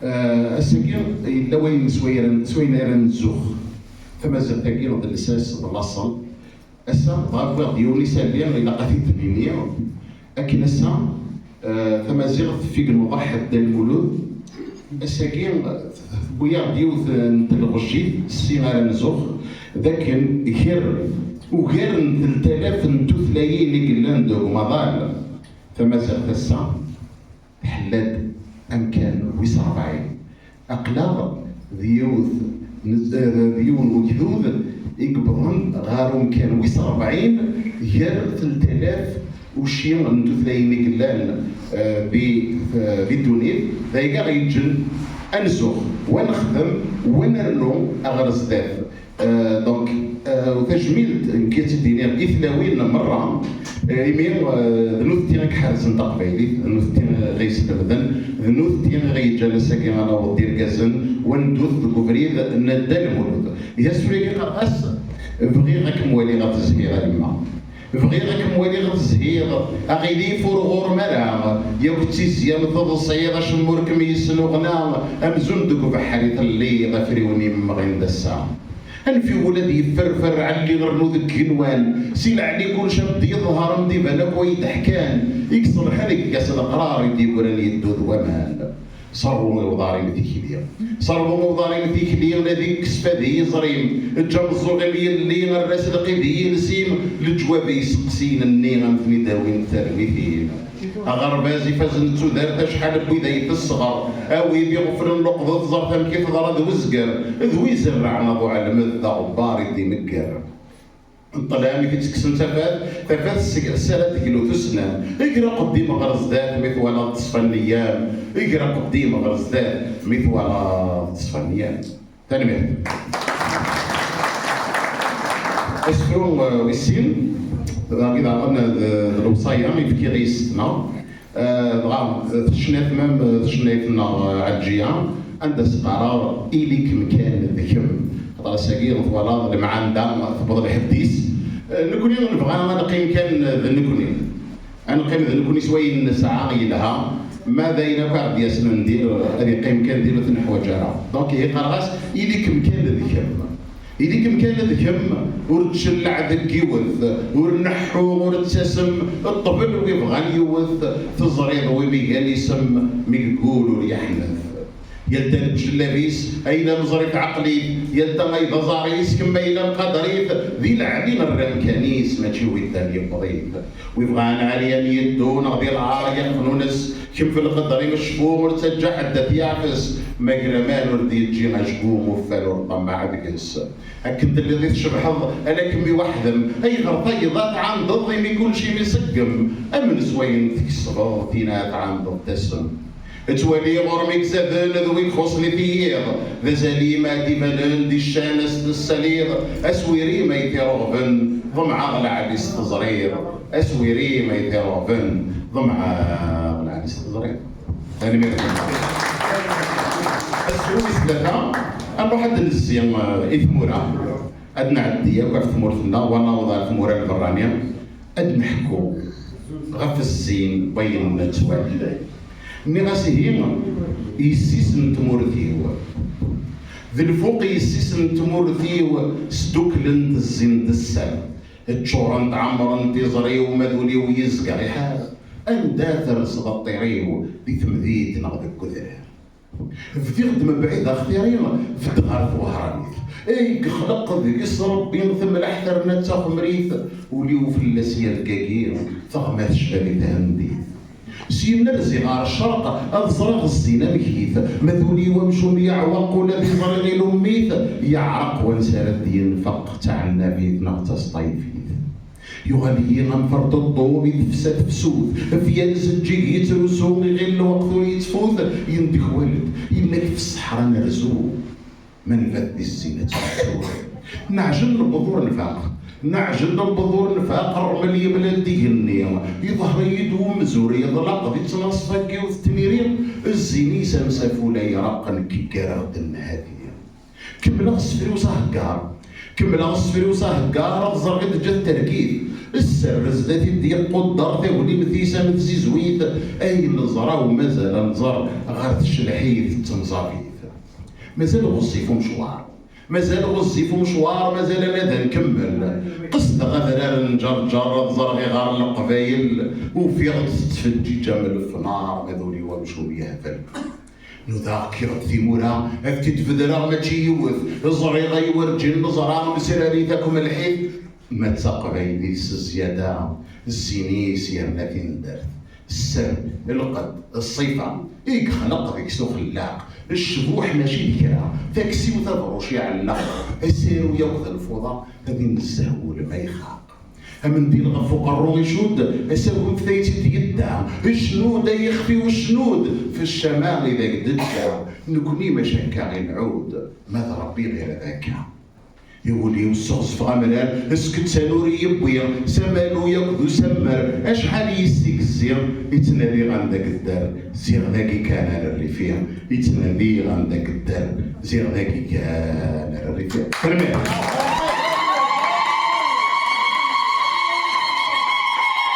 السكين إلا وين سوينا نزوخ فما زال تاكي نض الأساس الأصل أسا ضاق ديوني ساليا إلى قثيت الدنيا لكن أسا فما زال في المضحى دا المولود السكين ويا ديوث نتلغشي السيغار نزوخ ذاك غير 3000 نتوثلايين اللي قلنا دوك مضال فما زال تسا حلاد أمكان ويس 40 أقلاق ديون وجذوذ يقبضن غارو أمكان ويس 40 غير 3000 وشي نتوثلايين اللي قلنا بالدونيت ذايقا غيجن أنزوخ ونخدم ونرنو أغرز ذات دونك وتجميل كيت دينار إثلاوين مرة يمين ذنوث تيغك حارس نتا قبيلي ذنوث تيغ غيستخدم ذنوث تيغ غيجالس كيما انا ودير كازن وندوث بكوفريد ندا المولود يسوري قاس بغي غاك موالي غا تزهير الما بغي غاك موالي غا تزهير اغيدي فورغور مرا ياك تيزيا مثل شمورك ميسنوغنا امزون دوك بحريت اللي غفريوني مغين الساعه في ولاد يفرفر على اللي غرنو ذك كنوان سيل علي كل شاب يظهر مدي بالك ويتحكان يكسر حالك كاس القرار يدي قران يدو ومان صاروا وضاري مثيك ليا صاروا وضاري مثيك ليا الذي كسفادي زريم الجم الزغلي اللي الراس القيدي نسيم الجواب يسقسين النيغم في داوين ترميثين أغربازي فازن تودار شحال بويداية الصغر أوي بيغفر اللقضة زرتهم كيف غراد وزقر ذوي زرع نضو على مذا غبار يدي مكر الطلامي في تكسن تفات السالة كيلو تسنان اقرا قديم غرز ذات مثل ولا تصفى النيام اقرا قديم غرز ذات مثل ولا تصفى النيام تنمية اسفرون ويسين كذا عندنا الوصايا يفكي غيستنا تشنات مام تشناتنا عالجيه عندها قرار إليك مكان ذكم خاطر ساكين فوالا اللي معنا تبغى الحديث نكوني نبغى انا نقيم كان نكوني انا نقيم نكوني سوين ساعه غيلها ما دايره بعد ياسنا ندير هذه قيم كان نديرو تنحو جرا دونك هي قرغاس إليك مكان ذكم إذيك مكان ذكم ورتشلع ذاك يوث ورنحو ورتسم الطفل ويبغى يوث في الزريض ويبيقال يسم ميقول وريحنث يلتا الجلابيس أين مزريف عقلي يلتا أيضا زاريس كما إلى القدريف ذي العليم الرمكانيس ماشي ويدان يبضيف ويبغى أنا عليا يدون غدي العار يخنونس كم في القدري مشبوم ورتسجع حدث يعفس ما قرمان وردي تجي مشبوم وفال ورطمع بكس هكنت اللي ذي تشبحض أنا كمي وحدم أي غرطي ضات عن ضضي ما يكون شي مسقم أمن سوين تكسغو تينات عن ضد تسم توالي غرمك زادن ذوي خصني فيض ذا زليمة دي بلن دي الشانس السليض أسويري ما يترغبن ضمع العبيس تزرير أسويري ما يترغبن ضمع العبيس تزرير أنا مين أسوي ثلاثة أنا حد نزيم إثمورة أدنى عدية وكاف ثمورتنا وانا وضع ثمورة البرانية أد نحكو غف الزين بين توالي نغاسي هيما يسيسن تمورثيو ذي الفوق يسيسن تمورثيو ستوك لنت الزين دسال تشورن تعمرن تيزريو مذولي ويزقع يحال انداثر صغطيريو دي تمذيت نغد الكذار في خدمة بعيدة اختيارينا في الدغار وهرانيث اي خلق ذيك ربي ثم الاحتر نتاخ مريث وليو في اللاسية الكاكير فغمات شبابي تهنديث سيمنا الزغار الشرق أذزرق الزينة مكيث مذولي ومشوم يعوق ولا ذي ضرغي لميث يعرق ونسارد ينفق تاع النبي نغتس طيفيث يغلي نفرد الضوء يتفسد فسود في الزجيج يترسو غير الوقت يتفوت يندك ولد يملك في الصحراء نرزو من فات الزينة تفسود نعجل البذور نفاق نعجل البذور نفاق الرملية بلادي النية يظهر يدوم زوري يضلق ذي تنصفك وتنيرين الزيني سمسافو لا يرقن كي كارغ النهادية كملا الصفري وصاه كار كملا الصفري وصاه كار الزرقيت جا التركيز السرز ذاتي ديال قدر ثاولي مثيسه متزيزويت اي نزرا ومازال نزر غير الشلحيث تنزافيث مازال غصيفو مشوار مازال غصيفو مشوار مازال انا نكمل قصد غدرار نجرجر زرغي غار القبايل وفي تتفجي جمل في نار ماذولي ومشو بيها فل نذاكر ثيمورا افتي تفدرا ماشي يوث الزريغه يورجي النزرا مسراري ذاكم الحيث ما تساقبين ديس الزياده الزيني سيرنا فين درت السر القد الصيفه إيك خلق ذيك سو خلاق الشبوح ماشي ذكرى تاكسي وتبروش يعلق السير وياخذ الفوضى هذه نسهول ما يخاق من دين غفوق الروم يشود اساوي فتايتي يدا الشنود يخفي والشنود في الشمال اذا قددك نكوني مشاكا غير نعود ماذا ربي غير ذاك يولي والسغز في غمران اسكت سانوري يبويا سمانو ياخذ سمر اشحال يسيك الزير يتنادي غنداك الدار زير ذاكي كان على الريفيا يتنادي غنداك الدار زير ذاكي كان على الريفيا